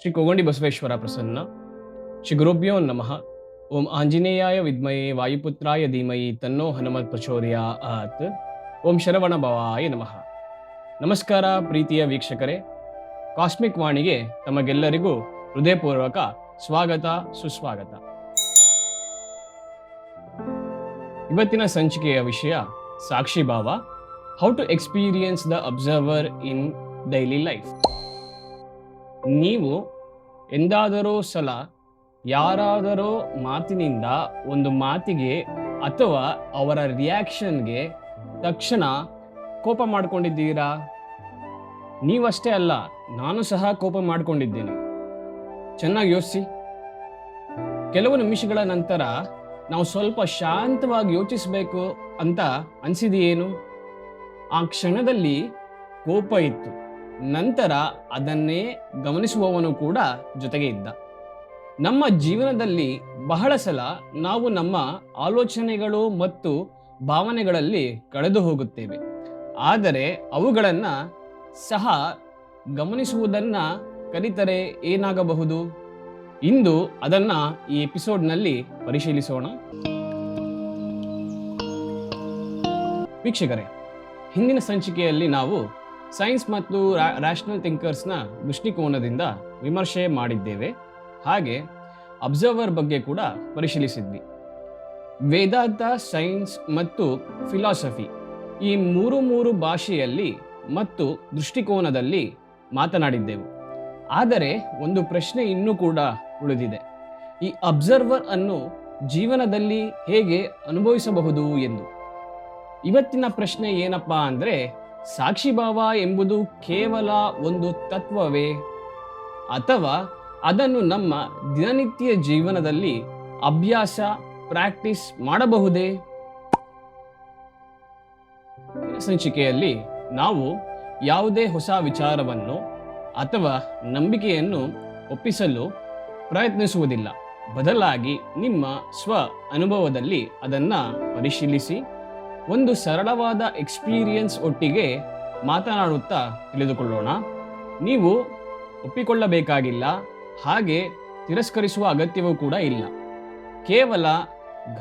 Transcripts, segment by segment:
ಶ್ರೀ ಕೋಗಂಡಿ ಬಸವೇಶ್ವರ ಪ್ರಸನ್ನ. ಶ್ರೀ ಗುರುಭ್ಯೋ ನಮಃ. ಓಂ ಆಂಜನೇಯಾಯ ವಿದ್ಮಯೇ ವಾಯುಪುತ್ರಾಯ ಧೀಮಹಿ ತನ್ನೋ ಹನುಮತ್ ಪ್ರಚೋದಯಾತ್. ಓಂ ಶರವಣ ಭವಾಯ ನಮಃ. ನಮಸ್ಕಾರ ಪ್ರೀತಿಯ ವೀಕ್ಷಕರೇ, ಕಾಸ್ಮಿಕ್ ವಾಣಿಗೆ ತಮಗೆಲ್ಲರಿಗೂ ಹೃದಯಪೂರ್ವಕ ಸ್ವಾಗತ ಸುಸ್ವಾಗತ. ಇವತ್ತಿನ ಸಂಚಿಕೆಯ ವಿಷಯ ಸಾಕ್ಷಿಭಾವ, how to experience the observer in daily life. ನೀವು ಎಂದಾದರೂ ಸಲ ಯಾರಾದರೋ ಮಾತಿನಿಂದ ಒಂದು ಮಾತಿಗೆ ಅಥವಾ ಅವರ ರಿಯಾಕ್ಷನ್ಗೆ ತಕ್ಷಣ ಕೋಪ ಮಾಡಿಕೊಂಡಿದ್ದೀರಾ? ನೀವಷ್ಟೇ ಅಲ್ಲ, ನಾನು ಸಹ ಕೋಪ ಮಾಡಿಕೊಂಡಿದ್ದೇನೆ. ಚೆನ್ನಾಗಿ ಯೋಚಿಸಿ. ಕೆಲವು ನಿಮಿಷಗಳ ನಂತರ ನಾವು ಸ್ವಲ್ಪ ಶಾಂತವಾಗಿ ಯೋಚಿಸಬೇಕು ಅಂತ ಅನಿಸಿದೆಯೇನು? ಆ ಕ್ಷಣದಲ್ಲಿ ಕೋಪ ಇತ್ತು, ನಂತರ ಅದನ್ನೇ ಗಮನಿಸುವವನು ಕೂಡ ಜೊತೆಗೆ ಇದ್ದ. ನಮ್ಮ ಜೀವನದಲ್ಲಿ ಬಹಳ ಸಲ ನಾವು ನಮ್ಮ ಆಲೋಚನೆಗಳು ಮತ್ತು ಭಾವನೆಗಳಲ್ಲಿ ಕಳೆದು ಹೋಗುತ್ತೇವೆ, ಆದರೆ ಅವುಗಳನ್ನು ಸಹ ಗಮನಿಸುವುದನ್ನು ಕಲಿತರೆ ಏನಾಗಬಹುದು? ಇಂದು ಅದನ್ನು ಈ ಎಪಿಸೋಡ್ನಲ್ಲಿ ಪರಿಶೀಲಿಸೋಣ. ವೀಕ್ಷಕರೇ, ಹಿಂದಿನ ಸಂಚಿಕೆಯಲ್ಲಿ ನಾವು ಸೈನ್ಸ್ ಮತ್ತು ರ್ಯಾಷನಲ್ ಥಿಂಕರ್ಸ್ನ ದೃಷ್ಟಿಕೋನದಿಂದ ವಿಮರ್ಶೆ ಮಾಡಿದ್ದೇವೆ. ಹಾಗೆ ಅಬ್ಸರ್ವರ್ ಬಗ್ಗೆ ಕೂಡ ಪರಿಶೀಲಿಸಿದ್ವಿ. ವೇದಾಂತ, ಸೈನ್ಸ್ ಮತ್ತು ಫಿಲಾಸಫಿ ಈ ಮೂರು ಭಾಷೆಯಲ್ಲಿ ಮತ್ತು ದೃಷ್ಟಿಕೋನದಲ್ಲಿ ಮಾತನಾಡಿದ್ದೆವು. ಆದರೆ ಒಂದು ಪ್ರಶ್ನೆ ಇನ್ನೂ ಕೂಡ ಉಳಿದಿದೆ. ಈ ಅಬ್ಸರ್ವರ್ ಅನ್ನು ಜೀವನದಲ್ಲಿ ಹೇಗೆ ಅನುಭವಿಸಬಹುದು ಎಂದು. ಇವತ್ತಿನ ಪ್ರಶ್ನೆ ಏನಪ್ಪಾ ಅಂದರೆ, ಸಾಕ್ಷಿಭಾವ ಎಂಬುದು ಕೇವಲ ಒಂದು ತತ್ವವೇ, ಅಥವಾ ಅದನ್ನು ನಮ್ಮ ದಿನನಿತ್ಯ ಜೀವನದಲ್ಲಿ ಅಭ್ಯಾಸ ಪ್ರಾಕ್ಟೀಸ್ ಮಾಡಬಹುದೇ? ಸಂಚಿಕೆಯಲ್ಲಿ ನಾವು ಯಾವುದೇ ಹೊಸ ವಿಚಾರವನ್ನು ಅಥವಾ ನಂಬಿಕೆಯನ್ನು ಒಪ್ಪಿಸಲು ಪ್ರಯತ್ನಿಸುವುದಿಲ್ಲ. ಬದಲಾಗಿ ನಿಮ್ಮ ಸ್ವ ಅನುಭವದಲ್ಲಿ ಅದನ್ನು ಪರಿಶೀಲಿಸಿ ಒಂದು ಸರಳವಾದ ಎಕ್ಸ್ಪೀರಿಯನ್ಸ್ ಒಟ್ಟಿಗೆ ಮಾತನಾಡುತ್ತಾ ತಿಳಿದುಕೊಳ್ಳೋಣ. ನೀವು ಒಪ್ಪಿಕೊಳ್ಳಬೇಕಾಗಿಲ್ಲ, ಹಾಗೆ ತಿರಸ್ಕರಿಸುವ ಅಗತ್ಯವೂ ಕೂಡ ಇಲ್ಲ. ಕೇವಲ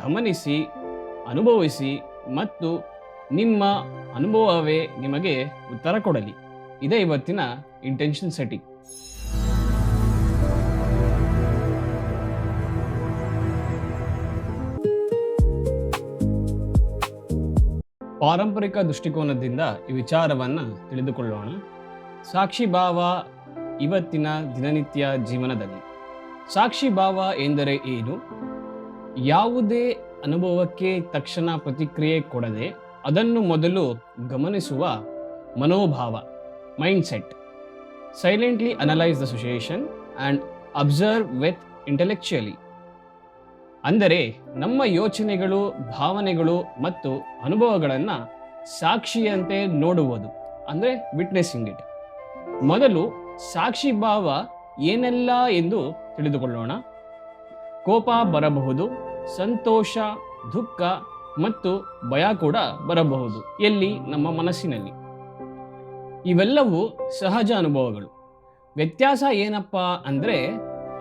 ಗಮನಿಸಿ, ಅನುಭವಿಸಿ ಮತ್ತು ನಿಮ್ಮ ಅನುಭವವೇ ನಿಮಗೆ ಉತ್ತರ ಕೊಡಲಿ. ಇದೇ ಇವತ್ತಿನ ಇಂಟೆನ್ಷನ್ ಸೆಟ್ಟಿಂಗ್. ಪಾರಂಪರಿಕ ದೃಷ್ಟಿಕೋನದಿಂದ ಈ ವಿಚಾರವನ್ನು ತಿಳಿದುಕೊಳ್ಳೋಣ. ಸಾಕ್ಷಿಭಾವ ಇವತ್ತಿನ ದಿನನಿತ್ಯ ಜೀವನದಲ್ಲಿ. ಸಾಕ್ಷಿಭಾವ ಎಂದರೆ ಏನು? ಯಾವುದೇ ಅನುಭವಕ್ಕೆ ತಕ್ಷಣ ಪ್ರತಿಕ್ರಿಯೆ ಕೊಡದೆ ಅದನ್ನು ಮೊದಲು ಗಮನಿಸುವ ಮನೋಭಾವ, mindset. Silently analyse the situation and observe with intellectually. ಅಂದರೆ ನಮ್ಮ ಯೋಚನೆಗಳು, ಭಾವನೆಗಳು ಮತ್ತು ಅನುಭವಗಳನ್ನು ಸಾಕ್ಷಿಯಂತೆ ನೋಡುವುದು, ಅಂದರೆ ವಿಟ್ನೆಸ್ಸಿಂಗ್ ಇಟ್. ಮೊದಲು ಸಾಕ್ಷಿಭಾವ ಏನೆಲ್ಲ ಎಂದು ತಿಳಿದುಕೊಳ್ಳೋಣ. ಕೋಪ ಬರಬಹುದು, ಸಂತೋಷ, ದುಃಖ ಮತ್ತು ಭಯ ಕೂಡ ಬರಬಹುದು. ಎಲ್ಲಿ? ನಮ್ಮ ಮನಸ್ಸಿನಲ್ಲಿ. ಇವೆಲ್ಲವೂ ಸಹಜ ಅನುಭವಗಳು. ವ್ಯತ್ಯಾಸ ಏನಪ್ಪ ಅಂದರೆ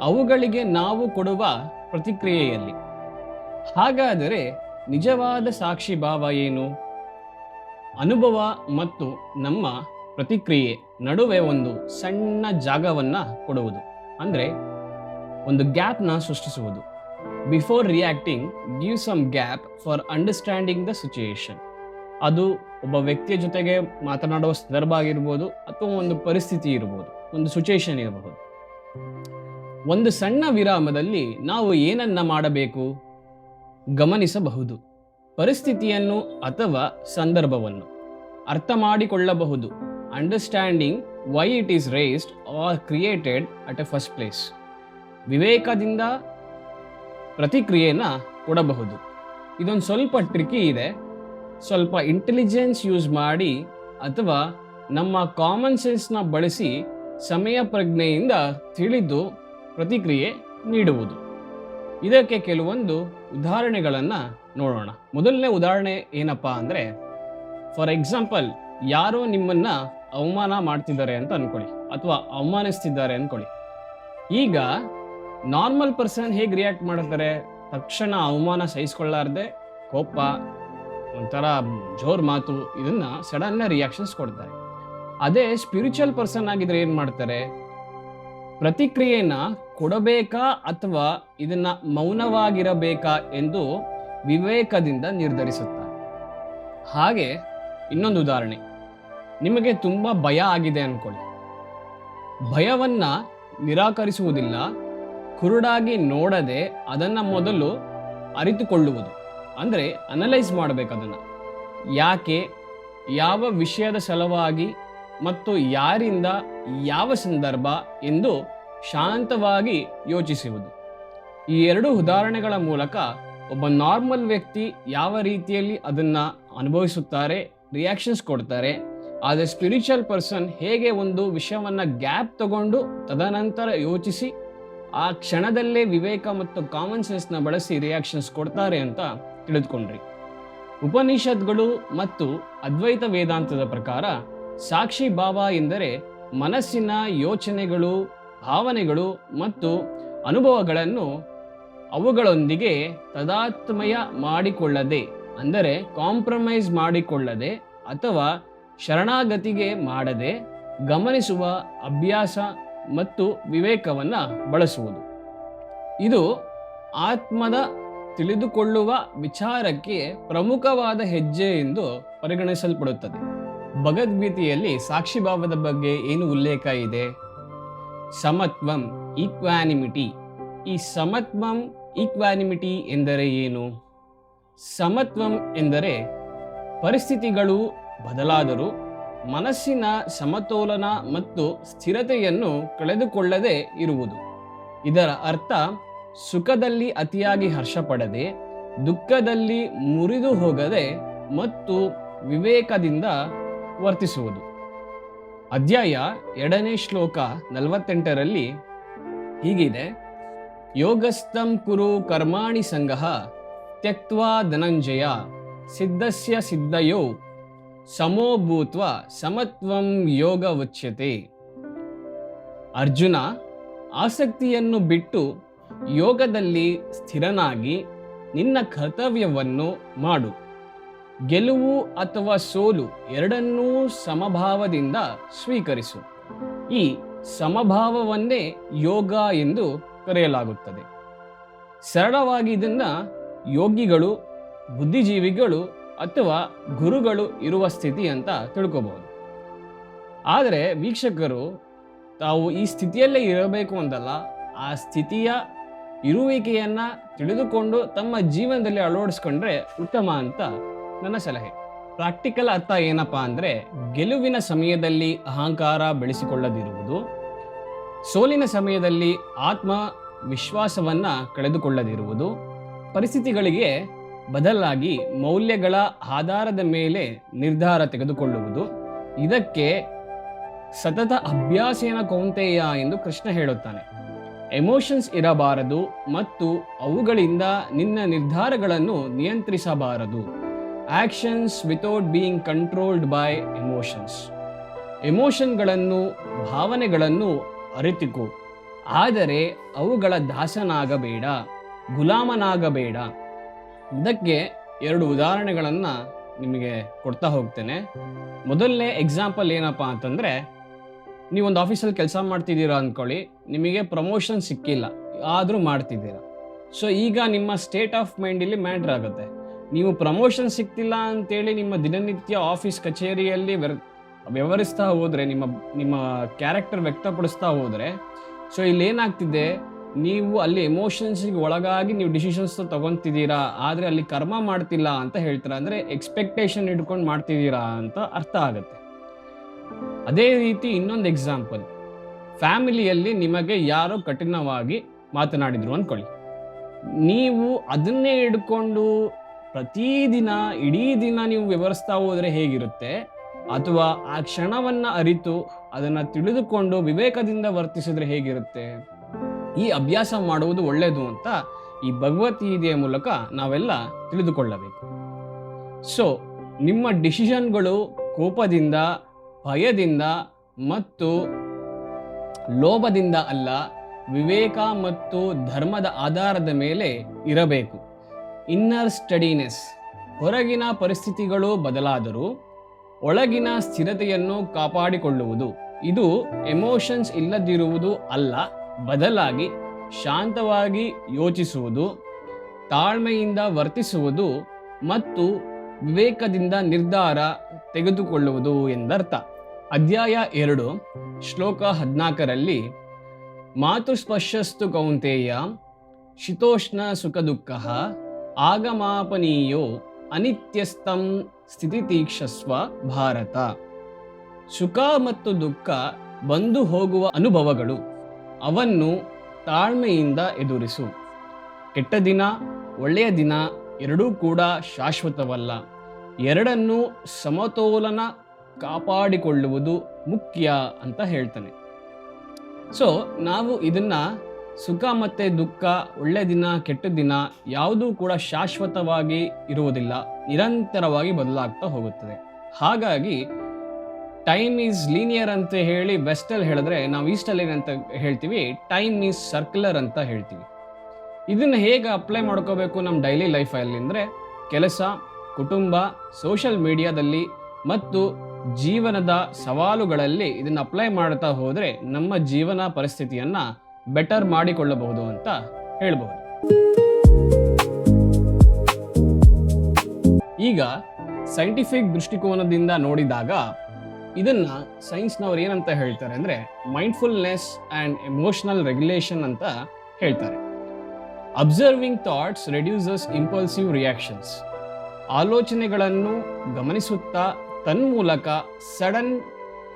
ಅವುಗಳಿಗೆ ನಾವು ಕೊಡುವ ಪ್ರತಿಕ್ರಿಯೆಯಲ್ಲಿ. ಹಾಗಾದರೆ ನಿಜವಾದ ಸಾಕ್ಷಿಭಾವ ಏನು? ಅನುಭವ ಮತ್ತು ನಮ್ಮ ಪ್ರತಿಕ್ರಿಯೆ ನಡುವೆ ಒಂದು ಸಣ್ಣ ಜಾಗವನ್ನು ಕೊಡುವುದು, ಅಂದರೆ ಒಂದು ಗ್ಯಾಪ್ನ ಸೃಷ್ಟಿಸುವುದು. Before reacting, give some gap for understanding the situation. ಅದು ಒಬ್ಬ ವ್ಯಕ್ತಿಯ ಜೊತೆಗೆ ಮಾತನಾಡುವ ಸಂದರ್ಭ ಆಗಿರ್ಬೋದು, ಅಥವಾ ಒಂದು ಪರಿಸ್ಥಿತಿ ಇರ್ಬೋದು, ಒಂದು ಸಿಚುಯೇಷನ್ ಇರಬಹುದು. ಒಂದು ಸಣ್ಣ ವಿರಾಮದಲ್ಲಿ ನಾವು ಏನನ್ನ ಮಾಡಬೇಕು? ಗಮನಿಸಬಹುದು. ಪರಿಸ್ಥಿತಿಯನ್ನು ಅಥವಾ ಸಂದರ್ಭವನ್ನು ಅರ್ಥ ಮಾಡಿಕೊಳ್ಳಬಹುದು. Understanding why it is raised or created at a first place. ವಿವೇಕದಿಂದ ಪ್ರತಿಕ್ರಿಯೆನ ಕೊಡಬಹುದು. ಇದೊಂದು ಸ್ವಲ್ಪ ಟ್ರಿಕಿ ಇದೆ. ಸ್ವಲ್ಪ ಇಂಟೆಲಿಜೆನ್ಸ್ ಯೂಸ್ ಮಾಡಿ ಅಥವಾ ನಮ್ಮ ಕಾಮನ್ ಸೆನ್ಸ್ನ ಬಳಸಿ ಸಮಯ ಪ್ರಜ್ಞೆಯಿಂದ ತಿಳಿದು ಪ್ರತಿಕ್ರಿಯೆ ನೀಡುವುದು. ಇದಕ್ಕೆ ಕೆಲವೊಂದು ಉದಾಹರಣೆಗಳನ್ನು ನೋಡೋಣ. ಮೊದಲನೇ ಉದಾಹರಣೆ ಏನಪ್ಪ ಅಂದರೆ, ಫಾರ್ ಎಕ್ಸಾಂಪಲ್, ಯಾರೋ ನಿಮ್ಮನ್ನು ಅವಮಾನ ಮಾಡ್ತಿದ್ದಾರೆ ಅಂತ ಅಂದ್ಕೊಳ್ಳಿ, ಅಥವಾ ಅವಮಾನಿಸ್ತಿದ್ದಾರೆ ಅಂದ್ಕೊಳ್ಳಿ. ಈಗ ನಾರ್ಮಲ್ ಪರ್ಸನ್ ಹೇಗೆ ರಿಯಾಕ್ಟ್ ಮಾಡ್ತಾರೆ? ತಕ್ಷಣ ಅವಮಾನ ಸಹಿಸ್ಕೊಳ್ಳಾರ್ದೆ ಕೋಪ, ಒಂಥರ ಜೋರ್ ಮಾತು, ಇದನ್ನ ಸಡನ್ ರಿಯಾಕ್ಷನ್ಸ್ ಕೊಡ್ತಾರೆ. ಅದೇ ಸ್ಪಿರಿಚುವಲ್ ಪರ್ಸನ್ ಆಗಿದ್ರೆ ಏನ್ ಮಾಡ್ತಾರೆ? ಪ್ರತಿಕ್ರಿಯೆನ ಕೊಡಬೇಕಾ ಅಥವಾ ಇದನ್ನ ಮೌನವಾಗಿರಬೇಕಾ ಎಂದು ವಿವೇಕದಿಂದ ನಿರ್ಧರಿಸುತ್ತಾರೆ. ಹಾಗೆ ಇನ್ನೊಂದು ಉದಾಹರಣೆ, ನಿಮಗೆ ತುಂಬಾ ಭಯ ಆಗಿದೆ ಅನ್ಕೊಳ್ಳಿ. ಭಯವನ್ನ ನಿರಾಕರಿಸುವುದಿಲ್ಲ, ಕುರುಡಾಗಿ ನೋಡದೆ ಅದನ್ನ ಮೊದಲು ಅರಿತುಕೊಳ್ಳುವುದು. ಅಂದರೆ ಅನಲೈಸ್ ಮಾಡಬೇಕು ಅದನ್ನು. ಯಾಕೆ, ಯಾವ ವಿಷಯದ ಸಲುವಾಗಿ ಮತ್ತು ಯಾರಿಂದ, ಯಾವ ಸಂದರ್ಭ ಎಂದು ಶಾಂತವಾಗಿ ಯೋಚಿಸುವುದು. ಈ ಎರಡು ಉದಾಹರಣೆಗಳ ಮೂಲಕ ಒಬ್ಬ ನಾರ್ಮಲ್ ವ್ಯಕ್ತಿ ಯಾವ ರೀತಿಯಲ್ಲಿ ಅದನ್ನು ಅನುಭವಿಸುತ್ತಾರೆ, ರಿಯಾಕ್ಷನ್ಸ್ ಕೊಡ್ತಾರೆ. ಆದರೆ ಸ್ಪಿರಿಚುವಲ್ ಪರ್ಸನ್ ಹೇಗೆ ಒಂದು ವಿಷಯವನ್ನು ಗ್ಯಾಪ್ ತಗೊಂಡು ತದನಂತರ ಯೋಚಿಸಿ ಆ ಕ್ಷಣದಲ್ಲೇ ವಿವೇಕ ಮತ್ತು ಕಾಮನ್ ಸೆನ್ಸ್ನ ಬಳಸಿ ರಿಯಾಕ್ಷನ್ಸ್ ಕೊಡ್ತಾರೆ ಅಂತ ತಿಳಿದುಕೊಂಡ್ರಿ. ಉಪನಿಷತ್ಗಳು ಮತ್ತು ಅದ್ವೈತ ವೇದಾಂತದ ಪ್ರಕಾರ ಸಾಕ್ಷಿ ಭಾವ ಎಂದರೆ ಮನಸ್ಸಿನ ಯೋಚನೆಗಳು, ಭಾವನೆಗಳು ಮತ್ತು ಅನುಭವಗಳನ್ನು ಅವುಗಳೊಂದಿಗೆ ತಾದಾತ್ಮ್ಯ ಮಾಡಿಕೊಳ್ಳದೆ, ಅಂದರೆ ಕಾಂಪ್ರಮೈಸ್ ಮಾಡಿಕೊಳ್ಳದೆ ಅಥವಾ ಶರಣಾಗತಿಗೆ ಮಾಡದೆ ಗಮನಿಸುವ ಅಭ್ಯಾಸ ಮತ್ತು ವಿವೇಕವನ್ನು ಬಳಸುವುದು. ಇದು ಆತ್ಮದ ತಿಳಿದುಕೊಳ್ಳುವ ವಿಚಾರಕ್ಕೆ ಪ್ರಮುಖವಾದ ಹೆಜ್ಜೆ ಎಂದು ಪರಿಗಣಿಸಲ್ಪಡುತ್ತದೆ. ಭಗವದ್ಗೀತೆಯಲ್ಲಿ ಸಾಕ್ಷಿಭಾವದ ಬಗ್ಗೆ ಏನು ಉಲ್ಲೇಖ ಇದೆ? ಸಮತ್ವಂ, ಈಕ್ವಾನಿಮಿಟಿ. ಈ ಸಮತ್ವಂ, ಈಕ್ವಾನಿಮಿಟಿ ಎಂದರೆ ಏನು? ಸಮತ್ವಂ ಎಂದರೆ ಪರಿಸ್ಥಿತಿಗಳು ಬದಲಾದರೂ ಮನಸ್ಸಿನ ಸಮತೋಲನ ಮತ್ತು ಸ್ಥಿರತೆಯನ್ನು ಕಳೆದುಕೊಳ್ಳದೆ ಇರುವುದು. ಇದರ ಅರ್ಥ ಸುಖದಲ್ಲಿ ಅತಿಯಾಗಿ ಹರ್ಷಪಡದೆ, ದುಃಖದಲ್ಲಿ ಮುರಿದು ಹೋಗದೆ ಮತ್ತು ವಿವೇಕದಿಂದ ವರ್ತಿಸುವುದು. ಅಧ್ಯಾಯ 2ನೇ ಶ್ಲೋಕ 48ರಲ್ಲಿ ಹೀಗಿದೆ: ಯೋಗಸ್ಥಂ ಕುರು ಕರ್ಮಾಣಿ ಸಂಗಃ ತ್ಯಕ್ತ್ವಾ ಧನಂಜಯ ಸಿದ್ಧಸ್ಯ ಸಿದ್ಧಯೋ ಸಮೋ ಭೂತ್ವ ಸಮತ್ವಂ ಯೋಗ ಉಚ್ಯತೆ. ಅರ್ಜುನ, ಆಸಕ್ತಿಯನ್ನು ಬಿಟ್ಟು ಯೋಗದಲ್ಲಿ ಸ್ಥಿರನಾಗಿ ನಿನ್ನ ಕರ್ತವ್ಯವನ್ನು ಮಾಡು. ಗೆಲುವು ಅಥವಾ ಸೋಲು ಎರಡನ್ನೂ ಸಮಭಾವದಿಂದ ಸ್ವೀಕರಿಸು. ಈ ಸಮಭಾವವನ್ನೇ ಯೋಗ ಎಂದು ಕರೆಯಲಾಗುತ್ತದೆ. ಸರಳವಾಗಿ ಇದನ್ನ ಯೋಗಿಗಳು, ಬುದ್ಧಿಜೀವಿಗಳು ಅಥವಾ ಗುರುಗಳು ಇರುವ ಸ್ಥಿತಿ ಅಂತ ತಿಳ್ಕೋಬಹುದು. ಆದರೆ ವೀಕ್ಷಕರು ತಾವು ಈ ಸ್ಥಿತಿಯಲ್ಲೇ ಇರಬೇಕು ಅಂತಲ್ಲ, ಆ ಸ್ಥಿತಿಯ ಇರುವಿಕೆಯನ್ನು ತಿಳಿದುಕೊಂಡು ತಮ್ಮ ಜೀವನದಲ್ಲಿ ಅಳವಡಿಸ್ಕೊಂಡ್ರೆ ಉತ್ತಮ ಅಂತ ನನ್ನ ಸಲಹೆ. ಪ್ರಾಕ್ಟಿಕಲ್ ಅರ್ಥ ಏನಪ್ಪ ಅಂದರೆ, ಗೆಲುವಿನ ಸಮಯದಲ್ಲಿ ಅಹಂಕಾರ ಬೆಳೆಸಿಕೊಳ್ಳದಿರುವುದು, ಸೋಲಿನ ಸಮಯದಲ್ಲಿ ಆತ್ಮ ವಿಶ್ವಾಸವನ್ನು ಕಳೆದುಕೊಳ್ಳದಿರುವುದು, ಪರಿಸ್ಥಿತಿಗಳಿಗೆ ಬದಲಾಗಿ ಮೌಲ್ಯಗಳ ಆಧಾರದ ಮೇಲೆ ನಿರ್ಧಾರ ತೆಗೆದುಕೊಳ್ಳುವುದು. ಇದಕ್ಕೆ ಸತತ ಅಭ್ಯಾಸೇನ ಕೌಂತೆಯ ಎಂದು ಕೃಷ್ಣ ಹೇಳುತ್ತಾನೆ. ಎಮೋಷನ್ಸ್ ಇರಬಾರದು ಮತ್ತು ಅವುಗಳಿಂದ ನಿನ್ನ ನಿರ್ಧಾರಗಳನ್ನು ನಿಯಂತ್ರಿಸಬಾರದು. Actions without being controlled by emotions. ಎಮೋಷನ್ಗಳನ್ನು, ಭಾವನೆಗಳನ್ನು ಅರಿತುಕೋ, ಆದರೆ ಅವುಗಳ ದಾಸನಾಗಬೇಡ, ಗುಲಾಮನಾಗಬೇಡ. ಇದಕ್ಕೆ 2 ಉದಾಹರಣೆಗಳನ್ನು ನಿಮಗೆ ಕೊಡ್ತಾ ಹೋಗ್ತೇನೆ. ಮೊದಲನೇ ಎಕ್ಸಾಂಪಲ್ ಏನಪ್ಪ ಅಂತಂದರೆ, ನೀವೊಂದು ಆಫೀಸಲ್ಲಿ ಕೆಲಸ ಮಾಡ್ತಿದ್ದೀರಾ ಅಂದ್ಕೊಳ್ಳಿ, ನಿಮಗೆ ಪ್ರಮೋಷನ್ ಸಿಕ್ಕಿಲ್ಲ, ಆದರೂ ಮಾಡ್ತಿದ್ದೀರಾ. ಸೊ ಈಗ ನಿಮ್ಮ ಸ್ಟೇಟ್ ಆಫ್ ಮೈಂಡಲ್ಲಿ ಮ್ಯಾಟ್ರ್ ಆಗುತ್ತೆ. ನೀವು ಪ್ರಮೋಷನ್ ಸಿಕ್ತಿಲ್ಲ ಅಂತೇಳಿ ನಿಮ್ಮ ದಿನನಿತ್ಯ ಆಫೀಸ್ ಕಚೇರಿಯಲ್ಲಿ ವ್ಯವಹರಿಸ್ತಾ ಹೋದರೆ, ನಿಮ್ಮ ಕ್ಯಾರೆಕ್ಟರ್ ವ್ಯಕ್ತಪಡಿಸ್ತಾ ಹೋದರೆ, ಸೊ ಇಲ್ಲಿ ಏನಾಗ್ತಿದೆ, ನೀವು ಅಲ್ಲಿ ಎಮೋಷನ್ಸಿಗೆ ಒಳಗಾಗಿ ನೀವು ಡಿಸಿಷನ್ಸ್ ತಗೊತಿದ್ದೀರಾ, ಆದರೆ ಅಲ್ಲಿ ಕರ್ಮ ಮಾಡ್ತಿಲ್ಲ ಅಂತ ಹೇಳ್ತೀರಾ. ಅಂದರೆ ಎಕ್ಸ್ಪೆಕ್ಟೇಷನ್ ಇಟ್ಕೊಂಡು ಮಾಡ್ತಿದ್ದೀರಾ ಅಂತ ಅರ್ಥ ಆಗುತ್ತೆ. ಅದೇ ರೀತಿ ಇನ್ನೊಂದು ಎಕ್ಸಾಂಪಲ್, ಫ್ಯಾಮಿಲಿಯಲ್ಲಿ ನಿಮಗೆ ಯಾರೋ ಕಠಿಣವಾಗಿ ಮಾತನಾಡಿದ್ರು ಅಂದ್ಕೊಳ್ಳಿ. ನೀವು ಅದನ್ನೇ ಹಿಡ್ಕೊಂಡು ಪ್ರತಿದಿನ ಇಡೀ ದಿನ ನೀವು ವ್ಯವಹರಿಸ್ತಾ ಹೋದರೆ ಹೇಗಿರುತ್ತೆ? ಅಥವಾ ಆ ಕ್ಷಣವನ್ನು ಅರಿತು ಅದನ್ನು ತಿಳಿದುಕೊಂಡು ವಿವೇಕದಿಂದ ವರ್ತಿಸಿದ್ರೆ ಹೇಗಿರುತ್ತೆ? ಈ ಅಭ್ಯಾಸ ಮಾಡುವುದು ಒಳ್ಳೆಯದು ಅಂತ ಈ ಭಗವದ್ಗೀತೆಯ ಮೂಲಕ ನಾವೆಲ್ಲ ತಿಳಿದುಕೊಳ್ಳಬೇಕು. ಸೊ ನಿಮ್ಮ ಡಿಸಿಷನ್ಗಳು ಕೋಪದಿಂದ, ಭಯದಿಂದ ಮತ್ತು ಲೋಭದಿಂದ ಅಲ್ಲ, ವಿವೇಕ ಮತ್ತು ಧರ್ಮದ ಆಧಾರದ ಮೇಲೆ ಇರಬೇಕು. ಇನ್ನರ್ ಸ್ಟಡಿನೆಸ್, ಹೊರಗಿನ ಪರಿಸ್ಥಿತಿಗಳು ಬದಲಾದರೂ ಒಳಗಿನ ಸ್ಥಿರತೆಯನ್ನು ಕಾಪಾಡಿಕೊಳ್ಳುವುದು. ಇದು ಎಮೋಷನ್ಸ್ ಇಲ್ಲದಿರುವುದು ಅಲ್ಲ, ಬದಲಾಗಿ ಶಾಂತವಾಗಿ ಯೋಚಿಸುವುದು, ತಾಳ್ಮೆಯಿಂದ ವರ್ತಿಸುವುದು ಮತ್ತು ವಿವೇಕದಿಂದ ನಿರ್ಧಾರ ತೆಗೆದುಕೊಳ್ಳುವುದು ಎಂದರ್ಥ. ಅಧ್ಯಾಯ 2 ಶ್ಲೋಕ 14ರಲ್ಲಿ ಮಾತುಸ್ಪರ್ಶಸ್ತು ಕೌಂತೆಯ ಶೀತೋಷ್ಣ ಸುಖ ದುಃಖ ಆಗಮಾಪನೀಯೋ ಅನಿತ್ಯಸ್ಥಂ ಸ್ಥಿತಿತೀಕ್ಷಸ್ವ ಭಾರತ. ಸುಖ ಮತ್ತು ದುಃಖ ಬಂದು ಹೋಗುವ ಅನುಭವಗಳು, ಅವನ್ನು ತಾಳ್ಮೆಯಿಂದ ಎದುರಿಸು. ಕೆಟ್ಟ ದಿನ ಒಳ್ಳೆಯ ದಿನ ಎರಡೂ ಕೂಡ ಶಾಶ್ವತವಲ್ಲ. ಎರಡನ್ನೂ ಸಮತೋಲನ ಕಾಪಾಡಿಕೊಳ್ಳುವುದು ಮುಖ್ಯ ಅಂತ ಹೇಳ್ತಾನೆ. ಸೊ ನಾವು ಇದನ್ನ ಸುಖ ಮತ್ತು ದುಃಖ, ಒಳ್ಳೆಯ ದಿನ ಕೆಟ್ಟ ದಿನ ಯಾವುದೂ ಕೂಡ ಶಾಶ್ವತವಾಗಿ ಇರುವುದಿಲ್ಲ, ನಿರಂತರವಾಗಿ ಬದಲಾಗ್ತಾ ಹೋಗುತ್ತದೆ. ಹಾಗಾಗಿ ಟೈಮ್ ಈಸ್ ಲೀನಿಯರ್ ಅಂತ ಹೇಳಿ ವೆಸ್ಟಲ್ಲಿ ಹೇಳಿದ್ರೆ, ನಾವು ಈಸ್ಟಲ್ಲಿ ಏನಂತ ಹೇಳ್ತೀವಿ, ಟೈಮ್ ಈಸ್ ಸರ್ಕ್ಯುಲರ್ ಅಂತ ಹೇಳ್ತೀವಿ. ಇದನ್ನು ಹೇಗೆ ಅಪ್ಲೈ ಮಾಡ್ಕೋಬೇಕು ನಮ್ಮ ಡೈಲಿ ಲೈಫಲ್ಲಿ ಅಂದರೆ, ಕೆಲಸ, ಕುಟುಂಬ, ಸೋಷಿಯಲ್ ಮೀಡಿಯಾದಲ್ಲಿ ಮತ್ತು ಜೀವನದ ಸವಾಲುಗಳಲ್ಲಿ ಇದನ್ನು ಅಪ್ಲೈ ಮಾಡ್ತಾ ಹೋದರೆ ನಮ್ಮ ಜೀವನ ಪರಿಸ್ಥಿತಿಯನ್ನು ಬೆಟರ್ ಮಾಡಿಕೊಳ್ಳಬಹುದು ಅಂತ ಹೇಳ್ಬಹುದು. ಈಗ ಸೈಂಟಿಫಿಕ್ ದೃಷ್ಟಿಕೋನದಿಂದ ನೋಡಿದಾಗ ಇದನ್ನ ಸೈನ್ಸ್ನವ್ರು ಏನಂತ ಹೇಳ್ತಾರೆ ಅಂದರೆ ಮೈಂಡ್ಫುಲ್ನೆಸ್ ಆ್ಯಂಡ್ ಎಮೋಷನಲ್ ರೆಗ್ಯುಲೇಷನ್ ಅಂತ ಹೇಳ್ತಾರೆ. Observing thoughts reduces impulsive reactions. ಆಲೋಚನೆಗಳನ್ನು ಗಮನಿಸುತ್ತಾ ತನ್ಮೂಲಕ ಸಡನ್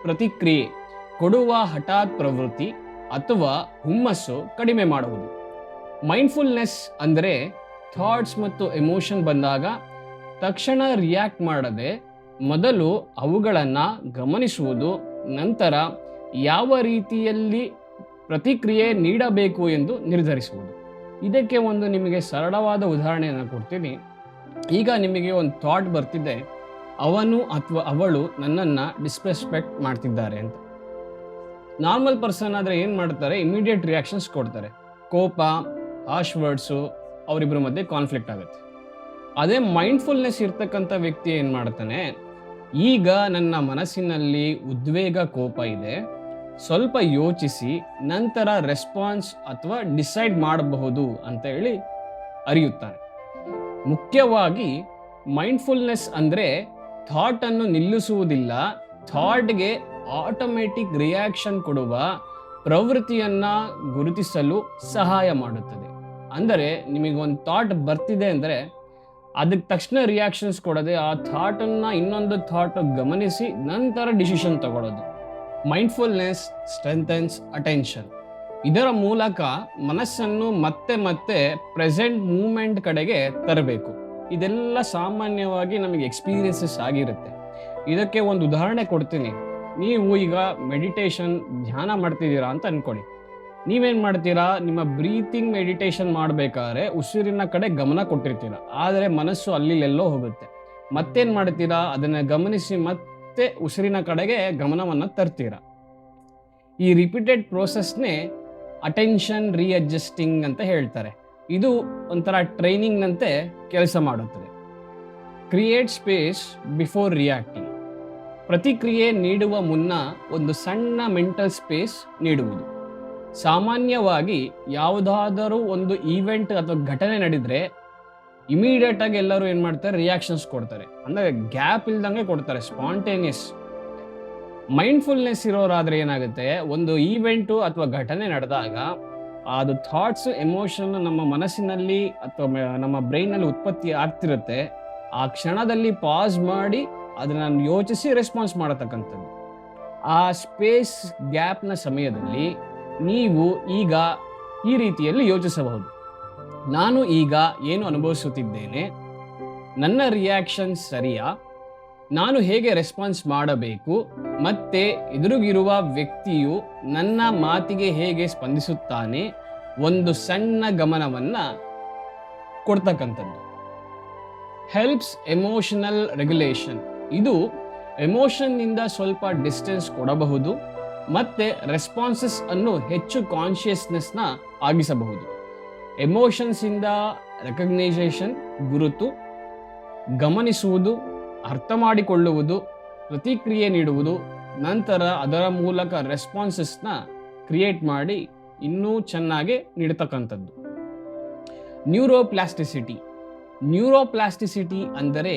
ಪ್ರತಿಕ್ರಿಯೆ ಕೊಡುವ ಹಠಾತ್ ಪ್ರವೃತ್ತಿ ಅಥವಾ ಹುಮ್ಮಸ್ಸು ಕಡಿಮೆ ಮಾಡುವುದು. ಮೈಂಡ್ಫುಲ್ನೆಸ್ ಅಂದರೆ ಥಾಟ್ಸ್ ಮತ್ತು ಎಮೋಷನ್ ಬಂದಾಗ ತಕ್ಷಣ ರಿಯಾಕ್ಟ್ ಮಾಡದೆ ಮೊದಲು ಅವುಗಳನ್ನು ಗಮನಿಸುವುದು, ನಂತರ ಯಾವ ರೀತಿಯಲ್ಲಿ ಪ್ರತಿಕ್ರಿಯೆ ನೀಡಬೇಕು ಎಂದು ನಿರ್ಧರಿಸುವುದು. ಇದಕ್ಕೆ ಒಂದು ನಿಮಗೆ ಸರಳವಾದ ಉದಾಹರಣೆಯನ್ನು ಕೊಡ್ತೀನಿ. ಈಗ ನಿಮಗೆ ಒಂದು ಥಾಟ್ ಬರ್ತಿದೆ, ಅವನು ಅಥವಾ ಅವಳು ನನ್ನನ್ನು ಡಿಸ್ರೆಸ್ಪೆಕ್ಟ್ ಮಾಡ್ತಿದ್ದಾರೆ ಅಂತ. ನಾರ್ಮಲ್ ಪರ್ಸನ್ ಆದರೆ ಏನು ಮಾಡ್ತಾರೆ, ಇಮಿಡಿಯೇಟ್ ರಿಯಾಕ್ಷನ್ಸ್ ಕೊಡ್ತಾರೆ. ಕೋಪ, ಹಾಶ್ ವರ್ಡ್ಸು, ಅವರಿಬ್ಬರ ಮಧ್ಯೆ ಕಾನ್ಫ್ಲಿಕ್ಟ್ ಆಗುತ್ತೆ. ಅದೇ ಮೈಂಡ್ಫುಲ್ನೆಸ್ ಇರ್ತಕ್ಕಂಥ ವ್ಯಕ್ತಿ ಏನು ಮಾಡ್ತಾನೆ, ಈಗ ನನ್ನ ಮನಸ್ಸಿನಲ್ಲಿ ಉದ್ವೇಗ, ಕೋಪ ಇದೆ, ಸ್ವಲ್ಪ ಯೋಚಿಸಿ ನಂತರ ರೆಸ್ಪಾನ್ಸ್ ಅಥವಾ ಡಿಸೈಡ್ ಮಾಡಬಹುದು ಅಂತ ಹೇಳಿ ಅರಿಯುತ್ತಾನೆ. ಮುಖ್ಯವಾಗಿ ಮೈಂಡ್ಫುಲ್ನೆಸ್ ಅಂದರೆ ಥಾಟನ್ನು ನಿಲ್ಲಿಸುವುದಿಲ್ಲ, ಥಾಟ್ಗೆ ಆಟೋಮೆಟಿಕ್ ರಿಯಾಕ್ಷನ್ ಕೊಡುವ ಪ್ರವೃತ್ತಿಯನ್ನು ಗುರುತಿಸಲು ಸಹಾಯ ಮಾಡುತ್ತದೆ. ಅಂದರೆ ನಿಮಗೊಂದು ಥಾಟ್ ಬರ್ತಿದೆ ಅಂದರೆ ಅದಕ್ಕೆ ತಕ್ಷಣ ರಿಯಾಕ್ಷನ್ಸ್ ಕೊಡದೆ ಆ ಥಾಟನ್ನು ಇನ್ನೊಂದು ಥಾಟ್ ಗಮನಿಸಿ ನಂತರ ಡಿಸಿಷನ್ ತಗೊಳ್ಳೋದು. Mindfulness strengthens attention. ಇದರ ಮೂಲಕ ಮನಸ್ಸನ್ನು ಮತ್ತೆ ಮತ್ತೆ ಪ್ರೆಸೆಂಟ್ ಮೂಮೆಂಟ್ ಕಡೆಗೆ ತರಬೇಕು. ಇದೆಲ್ಲ ಸಾಮಾನ್ಯವಾಗಿ ನಮಗೆ ಎಕ್ಸ್ಪೀರಿಯನ್ಸಸ್ ಆಗಿರುತ್ತೆ. ಇದಕ್ಕೆ ಒಂದು ಉದಾಹರಣೆ ಕೊಡ್ತೀನಿ. ನೀವು ಈಗ ಮೆಡಿಟೇಷನ್, ಧ್ಯಾನ ಮಾಡ್ತಿದ್ದೀರಾ ಅಂತ ಅಂದ್ಕೊಳ್ಳಿ. ನೀವೇನು ಮಾಡ್ತೀರಾ, ನಿಮ್ಮ ಬ್ರೀತಿಂಗ್ ಮೆಡಿಟೇಷನ್ ಮಾಡಬೇಕಾದ್ರೆ ಉಸಿರಿನ ಕಡೆ ಗಮನ ಕೊಟ್ಟಿರ್ತೀರ, ಆದರೆ ಮನಸ್ಸು ಅಲ್ಲಿಲ್ಲೆಲ್ಲೋ ಹೋಗುತ್ತೆ. ಮತ್ತೇನು ಮಾಡ್ತೀರಾ, ಅದನ್ನು ಗಮನಿಸಿ ಮತ್ತೆ ಉಸಿರಿನ ಕಡೆಗೆ ಗಮನವನ್ನು ತರ್ತೀರ. ಈ ರಿಪೀಟೆಡ್ ಪ್ರೋಸೆಸ್ನೇ ಅಟೆನ್ಷನ್ ರೀಅಡ್ಜಸ್ಟಿಂಗ್ ಅಂತ ಹೇಳ್ತಾರೆ. ಇದು ಒಂಥರ ಟ್ರೈನಿಂಗ್ನಂತೆ ಕೆಲಸ ಮಾಡುತ್ತದೆ. Create space before reacting. ಪ್ರತಿಕ್ರಿಯೆ ನೀಡುವ ಮುನ್ನ ಒಂದು ಸಣ್ಣ ಮೆಂಟಲ್ ಸ್ಪೇಸ್ ನೀಡುವುದು. ಸಾಮಾನ್ಯವಾಗಿ ಯಾವುದಾದರೂ ಒಂದು ಈವೆಂಟ್ ಅಥವಾ ಘಟನೆ ನಡೆದರೆ ಇಮಿಡಿಯೇಟಾಗಿ ಎಲ್ಲರೂ ಏನು ಮಾಡ್ತಾರೆ, ರಿಯಾಕ್ಷನ್ಸ್ ಕೊಡ್ತಾರೆ. ಅಂದರೆ ಗ್ಯಾಪ್ ಇಲ್ದಂಗೆ ಕೊಡ್ತಾರೆ, ಸ್ಪಾಂಟೇನಿಯಸ್. ಮೈಂಡ್ಫುಲ್ನೆಸ್ ಇರೋರಾದರೆ ಏನಾಗುತ್ತೆ, ಒಂದು ಈವೆಂಟು ಅಥವಾ ಘಟನೆ ನಡೆದಾಗ ಅದು ಥಾಟ್ಸು, ಎಮೋಷನ್ ನಮ್ಮ ಮನಸ್ಸಿನಲ್ಲಿ ಅಥವಾ ನಮ್ಮ ಬ್ರೈನಲ್ಲಿ ಉತ್ಪತ್ತಿ ಆಗ್ತಿರುತ್ತೆ. ಆ ಕ್ಷಣದಲ್ಲಿ ಪಾಸ್ ಮಾಡಿ ಅದನ್ನು ಯೋಚಿಸಿ ರೆಸ್ಪಾನ್ಸ್ ಮಾಡತಕ್ಕಂಥದ್ದು. ಆ ಸ್ಪೇಸ್ ಗ್ಯಾಪ್ನ ಸಮಯದಲ್ಲಿ ನೀವು ಈಗ ಈ ರೀತಿಯಲ್ಲಿ ಯೋಚಿಸಬಹುದು. ನಾನು ಈಗ ಏನು ಅನುಭವಿಸುತ್ತಿದ್ದೇನೆ, ನನ್ನ ರಿಯಾಕ್ಷನ್ ಸರಿಯಾ, ನಾನು ಹೇಗೆ ರೆಸ್ಪಾನ್ಸ್ ಮಾಡಬೇಕು, ಮತ್ತು ಎದುರಿಗಿರುವ ವ್ಯಕ್ತಿಯು ನನ್ನ ಮಾತಿಗೆ ಹೇಗೆ ಸ್ಪಂದಿಸುತ್ತಾನೆ, ಒಂದು ಸಣ್ಣ ಗಮನವನ್ನು ಕೊಡ್ತಕ್ಕಂಥದ್ದು. Helps emotional regulation. ಇದು ಎಮೋಷನ್ನಿಂದ ಸ್ವಲ್ಪ ಡಿಸ್ಟೆನ್ಸ್ ಕೊಡಬಹುದು ಮತ್ತೆ ರೆಸ್ಪಾನ್ಸಸ್ ಅನ್ನು ಹೆಚ್ಚು ಕಾನ್ಷಿಯಸ್ನೆಸ್ನ ಆಗಿಸಬಹುದು. ಎಮೋಷನ್ಸ್ ಇಂದ ರೆಕಗ್ನೈಸೇಷನ್, ಗುರುತು, ಗಮನಿಸುವುದು, ಅರ್ಥ ಮಾಡಿಕೊಳ್ಳುವುದು, ಪ್ರತಿಕ್ರಿಯೆ ನೀಡುವುದು, ನಂತರ ಅದರ ಮೂಲಕ ರೆಸ್ಪಾನ್ಸಸ್ನ ಕ್ರಿಯೇಟ್ ಮಾಡಿ ಇನ್ನೂ ಚೆನ್ನಾಗಿ ನೀಡತಕ್ಕಂಥದ್ದು. ನ್ಯೂರೋಪ್ಲಾಸ್ಟಿಸಿಟಿ. ನ್ಯೂರೋಪ್ಲಾಸ್ಟಿಸಿಟಿ ಅಂದರೆ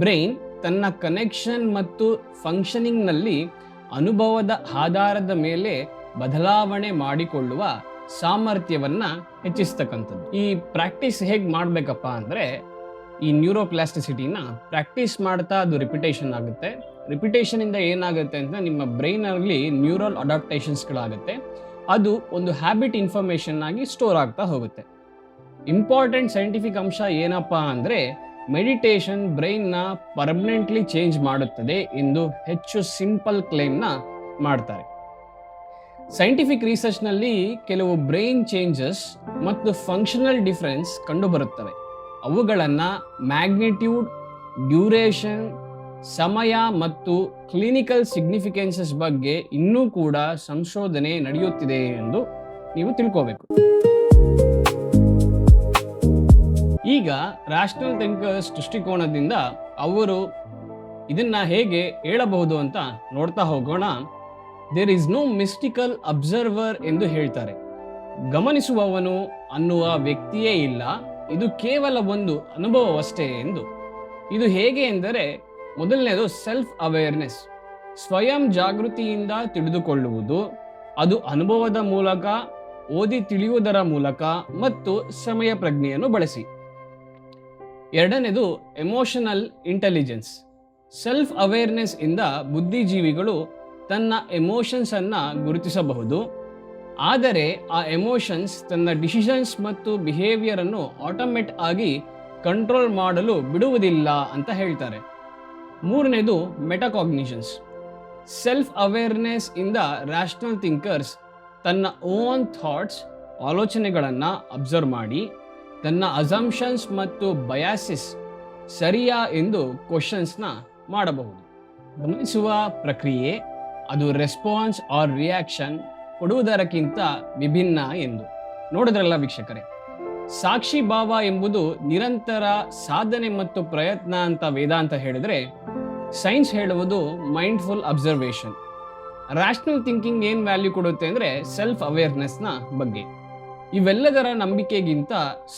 ಬ್ರೈನ್ ತನ್ನ ಕನೆಕ್ಷನ್ ಮತ್ತು ಫಂಕ್ಷನಿಂಗ್ನಲ್ಲಿ ಅನುಭವದ ಆಧಾರದ ಮೇಲೆ ಬದಲಾವಣೆ ಮಾಡಿಕೊಳ್ಳುವ ಸಾಮರ್ಥ್ಯವನ್ನು ಹೆಚ್ಚಿಸ್ತಕ್ಕಂಥದ್ದು. ಈ ಪ್ರಾಕ್ಟೀಸ್ ಹೇಗೆ ಮಾಡಬೇಕಪ್ಪ ಅಂದರೆ, ಈ ನ್ಯೂರೋಪ್ಲಾಸ್ಟಿಸಿಟಿನ ಪ್ರಾಕ್ಟೀಸ್ ಮಾಡ್ತಾ ಅದು ರಿಪಿಟೇಷನ್ ಆಗುತ್ತೆ. ರಿಪಿಟೇಷನಿಂದ ಏನಾಗುತ್ತೆ ಅಂತ ನಿಮ್ಮ ಬ್ರೈನಲ್ಲಿ ನ್ಯೂರಲ್ ಅಡಾಪ್ಟೇಷನ್ಸ್ಗಳಾಗುತ್ತೆ. ಅದು ಒಂದು ಹ್ಯಾಬಿಟ್ ಇನ್ಫಾರ್ಮೇಷನ್ ಆಗಿ ಸ್ಟೋರ್ ಆಗ್ತಾ ಹೋಗುತ್ತೆ. ಇಂಪಾರ್ಟೆಂಟ್ ಸೈಂಟಿಫಿಕ್ ಅಂಶ ಏನಪ್ಪ ಅಂದರೆ, ಮೆಡಿಟೇಷನ್ ಬ್ರೈನ್ನ ಪರ್ಮನೆಂಟ್ಲಿ ಚೇಂಜ್ ಮಾಡುತ್ತದೆ ಎಂದು ಹೆಚ್ಚು ಸಿಂಪಲ್ ಕ್ಲೇಮ್ನ ಮಾಡ್ತಾರೆ. ಸೈಂಟಿಫಿಕ್ ರಿಸರ್ಚ್ನಲ್ಲಿ ಕೆಲವು ಬ್ರೈನ್ ಚೇಂಜಸ್ ಮತ್ತು ಫಂಕ್ಷನಲ್ ಡಿಫರೆನ್ಸ್ ಕಂಡುಬರುತ್ತವೆ. ಅವುಗಳನ್ನು ಮ್ಯಾಗ್ನಿಟ್ಯೂಡ್, ಡ್ಯೂರೇಷನ್, ಸಮಯ ಮತ್ತು ಕ್ಲಿನಿಕಲ್ ಸಿಗ್ನಿಫಿಕೆನ್ಸಸ್ ಬಗ್ಗೆ ಇನ್ನೂ ಕೂಡ ಸಂಶೋಧನೆ ನಡೆಯುತ್ತಿದೆ ಎಂದು ನೀವು ತಿಳ್ಕೋಬೇಕು. ಈಗ ರ್ಯಾಷನಲ್ ಥಿಂಕರ್ಸ್ ದೃಷ್ಟಿಕೋನದಿಂದ ಅವರು ಇದನ್ನ ಹೇಗೆ ಹೇಳಬಹುದು ಅಂತ ನೋಡ್ತಾ ಹೋಗೋಣ. There is no mystical observer ಎಂದು ಹೇಳ್ತಾರೆ. ಗಮನಿಸುವವನು ಅನ್ನುವ ವ್ಯಕ್ತಿಯೇ ಇಲ್ಲ, ಇದು ಕೇವಲ ಒಂದು ಅನುಭವವಷ್ಟೇ ಎಂದು. ಇದು ಹೇಗೆ ಎಂದರೆ, ಮೊದಲನೇದು ಸೆಲ್ಫ್ ಅವೇರ್ನೆಸ್, ಸ್ವಯಂ ಜಾಗೃತಿಯಿಂದ ತಿಳಿದುಕೊಳ್ಳುವುದು. ಅದು ಅನುಭವದ ಮೂಲಕ, ಓದಿ ತಿಳಿಯುವುದರ ಮೂಲಕ ಮತ್ತು ಸಮಯ ಪ್ರಜ್ಞೆಯನ್ನು ಬಳಸಿ. ಎರಡನೇದು ಎಮೋಷನಲ್ ಇಂಟೆಲಿಜೆನ್ಸ್. ಸೆಲ್ಫ್ ಅವೇರ್ನೆಸ್ ಇಂದ ಬುದ್ಧಿಜೀವಿಗಳು ತನ್ನ ಎಮೋಷನ್ಸ್ ಅನ್ನ ಗುರುತಿಸಬಹುದು, ಆದರೆ ಆ ಎಮೋಷನ್ಸ್ ತನ್ನ ಡಿಸಿಷನ್ಸ್ ಮತ್ತು ಬಿಹೇವಿಯರ್ ಅನ್ನು ಆಟೋಮೇಟ್ ಆಗಿ ಕಂಟ್ರೋಲ್ ಮಾಡಲು ಬಿಡುವುದಿಲ್ಲ ಅಂತ ಹೇಳ್ತಾರೆ. ಮೂರನೇದು ಮೆಟಾಕಾಗ್ನಿಷನ್ಸ್. ಸೆಲ್ಫ್ ಅವೇರ್ನೆಸ್ ಇಂದ ರ್ಯಾಷನಲ್ ಥಿಂಕರ್ಸ್ ತನ್ನ ಓನ್ ಥಾಟ್ಸ್, ಆಲೋಚನೆಗಳನ್ನು ಅಬ್ಸರ್ವ್ ಮಾಡಿ ತನ್ನ ಅಸಂಪ್ಷನ್ಸ್ ಮತ್ತು ಬಯಾಸಿಸ್ ಸರಿಯಾ ಎಂದು ಕ್ವಶನ್ಸ್ನ ಮಾಡಬಹುದು. ಗಮನಿಸುವ ಪ್ರಕ್ರಿಯೆ ಅದು ರೆಸ್ಪಾನ್ಸ್ ಆರ್ ರಿಯಾಕ್ಷನ್ ಕೊಡುವುದಕ್ಕಿಂತ ವಿಭಿನ್ನ ಎಂದು. ನೋಡಿದ್ರಲ್ಲ ವೀಕ್ಷಕರೇ, ಸಾಕ್ಷಿ ಭಾವ ಎಂಬುದು ನಿರಂತರ ಸಾಧನೆ ಮತ್ತು ಪ್ರಯತ್ನ ಅಂತ ವೇದಾಂತ ಹೇಳಿದರೆ, ಸೈನ್ಸ್ ಹೇಳುವುದು ಮೈಂಡ್ಫುಲ್ ಅಬ್ಸರ್ವೇಷನ್. ರ್ಯಾಷನಲ್ ಥಿಂಕಿಂಗ್ ಏನು ವ್ಯಾಲ್ಯೂ ಕೊಡುತ್ತೆ ಅಂದರೆ ಸೆಲ್ಫ್ ಅವೇರ್ನೆಸ್ನ ಬಗ್ಗೆ. ಇವೆಲ್ಲದರ ನಂಬಿಕೆಗಿಂತ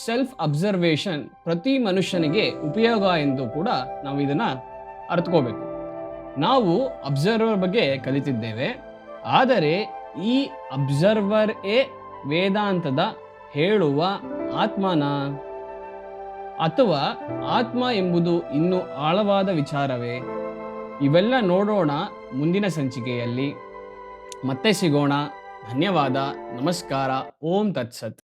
ಸೆಲ್ಫ್ ಅಬ್ಸರ್ವೇಷನ್ ಪ್ರತಿ ಮನುಷ್ಯನಿಗೆ ಉಪಯೋಗ ಎಂದು ಕೂಡ ನಾವು ಇದನ್ನು ಅರ್ಥಕೋಬೇಕು. ನಾವು ಅಬ್ಸರ್ವರ್ ಬಗ್ಗೆ ಕಲಿತಿದ್ದೇವೆ, ಆದರೆ ಈ ಅಬ್ಸರ್ವರ್ ವೇದಾಂತದ ಹೇಳುವ ಆತ್ಮನ, ಅಥವಾ ಆತ್ಮ ಎಂಬುದು ಇನ್ನೂ ಆಳವಾದ ವಿಚಾರವೇ? ಇವೆಲ್ಲ ನೋಡೋಣ ಮುಂದಿನ ಸಂಚಿಕೆಯಲ್ಲಿ. ಮತ್ತೆ ಸಿಗೋಣ. ಧನ್ಯವಾದ. ನಮಸ್ಕಾರ. ಓಂ ತತ್ಸತ್.